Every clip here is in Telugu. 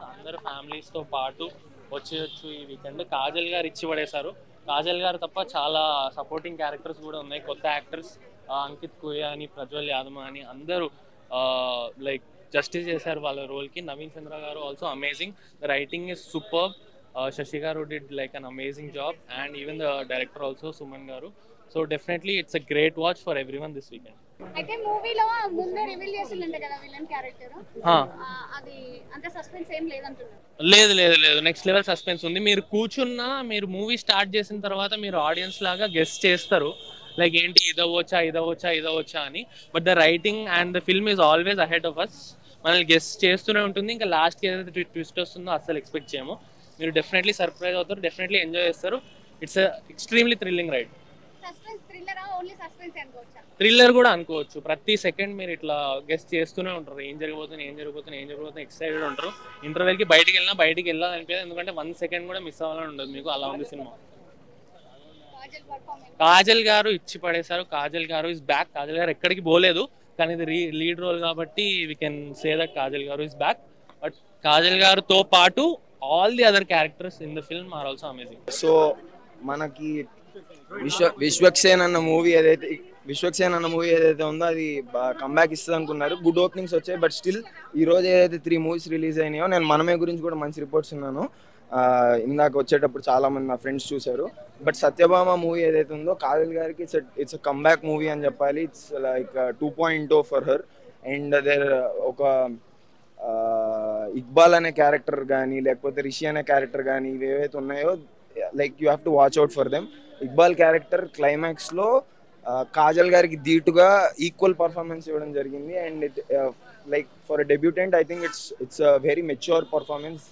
కాదు, అందరు ఫ్యామిలీస్తో పాటు వచ్చేయచ్చు ఈ వీకెండ్. కాజల్ గారు ఇచ్చి పడేశారు. కాజల్ గారు తప్ప చాలా సపోర్టింగ్ క్యారెక్టర్స్ కూడా ఉన్నాయి, కొత్త యాక్టర్స్ అంకిత్ కుయా అని, ప్రజ్వల్ యాదవ్ అని అందరూ లైక్ జస్టిస్ చేశారు వాళ్ళ రోల్కి. నవీన్ చంద్ర గారు also amazing, the writing is super. Shashi garu did like an amazing job, and even the director also, Suman garu. So definitely it's a great watch for everyone this weekend. అయితే మూవీలో ముందే రివీల్ చేసిందంట కదా విలన్ క్యారెక్టర్, అది అంత సస్పెన్స్ ఏం లేదంటున్నారు. లేదు లేదు లేదు, నెక్స్ట్ లెవెల్ సస్పెన్స్ ఉంది. మీరు కూర్చున్నా, మీరు మూవీ స్టార్ట్ చేసిన తర్వాత మీరు ఆడియన్స్ లాగా గెస్ట్ చేస్తారు, లైక్ ఏంటి ఇదవచ్చా ఇదవచ్చా ఇదవచ్చా అని. But the writing and the film is always ahead of us. మనల్ని గెస్ట్ చేస్తూనే ఉంటుంది. ఇంకా లాస్ట్కి ఏదైతే ట్విస్ట్ వస్తుందో అస్సలు ఎక్స్పెక్ట్ చేయము. మీరు డెఫినెట్లీ సర్ప్రైజ్ అవుతారు, డెఫినెట్లీ ఎంజాయ్ చేస్తారు. It's extremely thrilling ride. Suspense థ్రిల్లరా, ఓన్లీ సస్పెన్స్ అనుకోవచ్చా? థ్రిల్లర్ కూడా అనుకోవచ్చు. ప్రతి సెకండ్ మీరు ఇట్లా గెస్ట్ చేస్తూనే ఉంటారు, ఏం జరిగిపోతుంది ఏం జరిగిపోతుంది ఏం జరిగిపోతుంది, ఎక్సైటెడ్ ఉంటారు. ఇంటర్వెల్కి బయటికి వెళ్ళాలనిపించదు, ఎందుకంటే 1 సెకండ్ కూడా మిస్ అవ్వాలని ఉండదు మీకు, అలా ఉంది సినిమా. కాజల్ గారు ఇచ్చి పడేశారు. కాజల్ గారు ఇస్ బ్యాక్. కాజల్ గారు ఎక్కడికి పోలేదు, కానీ ఇది లీడ్ రోల్ కాబట్టి we can say that Kajal గారు ఇస్ బ్యాక్. బట్ కాజల్ గారితో పాటు all the other characters in the film are also amazing. So మనకి విశ్వక్సేన్ అన్న మూవీ ఏదైతే ఉందో అది కంబ్యాక్ ఇస్తుంది అనుకున్నారు. గుడ్ ఓపెనింగ్స్ వచ్చాయి. బట్ స్టిల్ ఈ రోజు ఏదైతే 3 మూవీస్ రిలీజ్ అయినాయో, నేను మనమే గురించి కూడా మంచి రిపోర్ట్స్ ఉన్నాను. ఇందాక వచ్చేటప్పుడు చాలా మంది నా ఫ్రెండ్స్ చూశారు. బట్ సత్యభామ మూవీ ఏదైతే ఉందో కాజల్ గారికి ఇట్స్ కంబ్యాక్ మూవీ అని చెప్పాలి. It's like 2.0 for her. And there ఒక ఇక్బాల్ అనే క్యారెక్టర్ కానీ, లేకపోతే రిషి అనే క్యారెక్టర్ కానీ, ఇవి ఏవైతే ఉన్నాయో like you have to watch out for them. Iqbal character క్లైమాక్స్లో కాజల్ గారికి ధీటుగా ఈక్వల్ పర్ఫార్మెన్స్ ఇవ్వడం జరిగింది. And like for debutante I think it's very mature performance.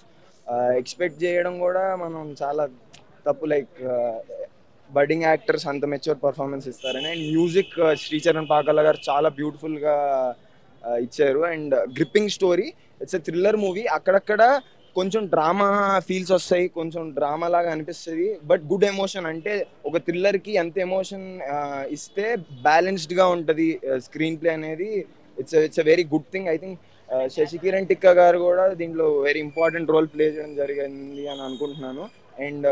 Expect చేయడం కూడా మనం చాలా తప్పు. లైక్ బడ్డింగ్ యాక్టర్స్ అంత మెచ్యూర్ పర్ఫార్మెన్స్ ఇస్తారని. అండ్ మ్యూజిక్ శ్రీచరణ్ పాకాల గారు చాలా బ్యూటిఫుల్గా ఇచ్చారు. And gripping story. It's a thriller movie. అక్కడక్కడ కొంచెం డ్రామా ఫీల్స్ వస్తాయి, కొంచెం డ్రామా లాగా అనిపిస్తుంది. But good emotion. అంటే ఒక థ్రిల్లర్కి ఎంత ఎమోషన్ ఇస్తే బ్యాలెన్స్డ్గా ఉంటుంది స్క్రీన్ ప్లే అనేది. It's a very good thing. I think Sashi Kiran Tikka garu కూడా దీంట్లో వెరీ ఇంపార్టెంట్ రోల్ ప్లే చేయడం జరిగింది అని అనుకుంటున్నాను. And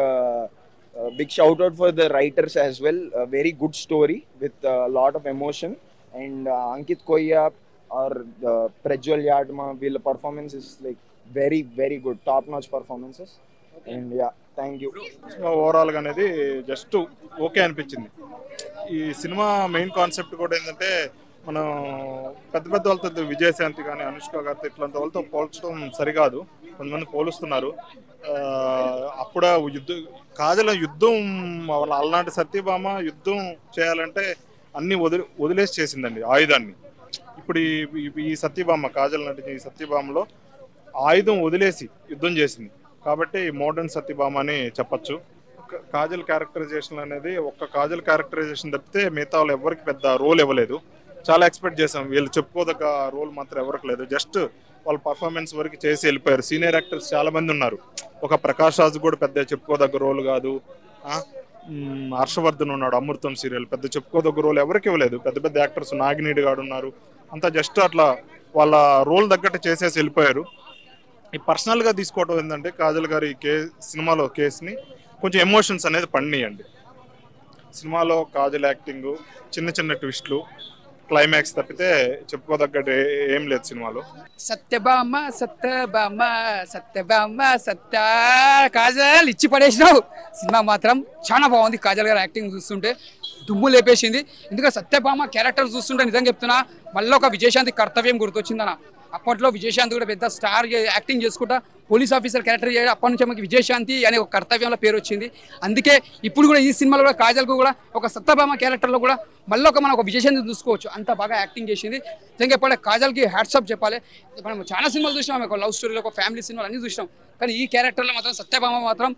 big shout out for the writers as well. Very good story with lot of emotion. And Ankit Koyya or Prajwal Yadma, వీళ్ళ performance is like very very good, top notch performances. And yeah, thank you. Overall గా అనేది జస్ట్ ఓకే అనిపించింది. ఈ సినిమా మెయిన్ కాన్సెప్ట్ కూడా ఏంటంటే, మనం పెద్ద పెద్ద వాళ్ళతో, విజయశాంతి కానీ అనుష్క గారితో ఇట్లాంటి వాళ్ళతో పోల్చడం సరికాదు. కొంతమంది పోలుస్తున్నారు. అప్పుడు కాజల యుద్ధం, అలాంటి సత్యభామ యుద్ధం చేయాలంటే అన్ని వదిలేసి చేసిందండి ఆయుధాన్ని. ఇప్పుడు ఈ సత్యభామ, కాజల్ నటించిన ఈ సత్యభామలో ఆయుధం వదిలేసి యుద్ధం చేసింది కాబట్టి మోడర్న్ సత్యభామ అని చెప్పచ్చు. కాజల్ క్యారెక్టరైజేషన్ అనేది ఒక్క కాజల్ క్యారెక్టరైజేషన్ తప్పితే మిగతా వాళ్ళు ఎవరికి పెద్ద రోల్ ఇవ్వలేదు. చాలా ఎక్స్పెక్ట్ చేసాం, వీళ్ళు చెప్పుకోదగ్గ రోల్ మాత్రం ఎవరికి లేదు. జస్ట్ వాళ్ళ పర్ఫార్మెన్స్ వరకు చేసి వెళ్ళిపోయారు. సీనియర్ యాక్టర్స్ చాలా మంది ఉన్నారు. ఒక ప్రకాష్ రాజ్ కూడా పెద్ద చెప్పుకోదగ్గ రోల్ కాదు. హర్షవర్ధన్ ఉన్నాడు అమృతం సీరియల్, పెద్ద చెప్పుకోదగ్గ రోల్ ఎవరికి ఇవ్వలేదు. పెద్ద పెద్ద యాక్టర్స్ నాగినీడి గారు ఉన్నారు. అంతా జస్ట్ అట్లా వాళ్ళ రోల్ తగ్గట్టు చేసేసి వెళ్ళిపోయారు. ఈ పర్సనల్గా తీసుకోవడం ఏంటంటే, కాజల్ గారు ఈ సినిమాలో కేసుని కొంచెం ఎమోషన్స్ అనేది పండియండి. సినిమాలో కాజల్ యాక్టింగ్, చిన్న చిన్న ట్విస్ట్లు, క్లైమాక్స్ తప్పితే చెప్పుకోదగ్గట్టు ఏం లేదు సినిమాలో. సత్యభామ సత్యభామ సత్యభామ సత్య కాజల్ ఇచ్చి పడేసినావు. సినిమా మాత్రం చాలా బాగుంది. కాజల్ గారు యాక్టింగ్ చూస్తుంటే దుమ్ము లేపేసింది. ఎందుకంటే సత్యభామ క్యారెక్టర్ చూస్తుంటే నిజంగా చెప్తున్నా, మళ్ళీ ఒక విజయశాంతి కర్తవ్యం గుర్తొచ్చిందన్న. అప్పట్లో విజయశాంతి కూడా పెద్ద స్టార్ యాక్టింగ్ చేసుకుంటా పోలీస్ ఆఫీసర్ క్యారెక్టర్ చేయడం, అప్పటి నుంచి మనకి విజయశాంతి అనే ఒక కర్తవ్యంలో పేరు వచ్చింది. అందుకే ఇప్పుడు కూడా ఈ సినిమాలో కూడా కాజల్కు కూడా ఒక సత్యభామ క్యారెక్టర్లో కూడా మళ్ళీ మనం ఒక విజయశాంతి చూసుకోవచ్చు. అంత బాగా యాక్టింగ్ చేసింది. నిజంగా చెప్పాలి, కాజల్కి హ్యాట్సాప్ చెప్పాలి. మనం చాలా సినిమాలు చూసినాం, ఒక లవ్ స్టోరీలో, ఒక ఫ్యామిలీ సినిమాలు అన్నీ చూసినాం. కానీ ఈ క్యారెక్టర్లో మాత్రం సత్యభామ మాత్రం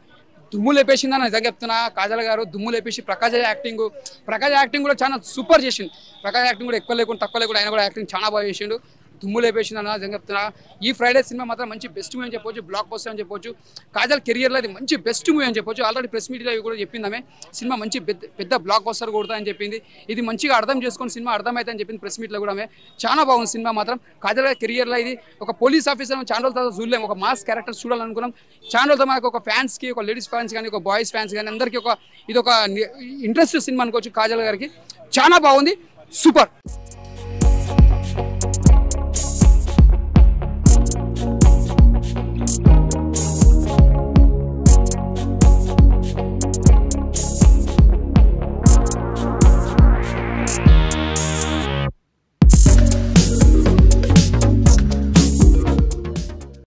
దుమ్ము లేపేసిందని నిజంగా చెప్తున్నా. కాజల్ గారు దుమ్ము లేపేసి ప్రకాష్ యాక్టింగ్ కూడా చాలా సూపర్ చేసిండు. ప్రకాష్ యాక్టింగ్ కూడా ఎక్కువ లేకుండా తక్కువ లేకుండా ఆయన కూడా యాక్టింగ్ చాలా బాగా చేసిండు. దుమ్ము లేపేసింది అన్న నిజంగా చెప్తున్నా. ఈ ఫ్రైడే సినిమా మాత్రం మంచి బెస్ట్ మూవీ అని చెప్పొచ్చు, బ్లాక్ బస్టర్ అని చెప్పొచ్చు. కాజల్ కెరియర్లో అది మంచి బెస్ట్ మూవీ అని చెప్పొచ్చు. ఆల్రెడీ ప్రెస్ మీట్లో కూడా చెప్పింది ఆమె, సినిమా మంచి పెద్ద బ్లాక్ బస్టర్ కొడతా అని చెప్పింది. ఇది మంచిగా అర్థం చేసుకొని సినిమా అర్థమైతే అని చెప్పింది ప్రెస్ మీట్లో కూడా ఆమె. చాలా బాగుంది సినిమా మాత్రం. కాజల్ కెరియర్లో ఇది ఒక పోలీస్ ఆఫీసర్ చాలా రోజుల చూడలేము, ఒక మాస్ క్యారెక్టర్ చూడాలనుకున్నాం. చాలా రోజులు మనకు ఒక ఫ్యాన్స్కి, ఒక లేడీస్ ఫ్యాన్స్ కానీ, ఒక బాయ్స్ ఫ్యాన్స్ కానీ అందరికీ ఇది ఒక ఇంట్రెస్ట్ సినిమా అనుకోవచ్చు. కాజల్ గారికి చాలా బాగుంది, సూపర్.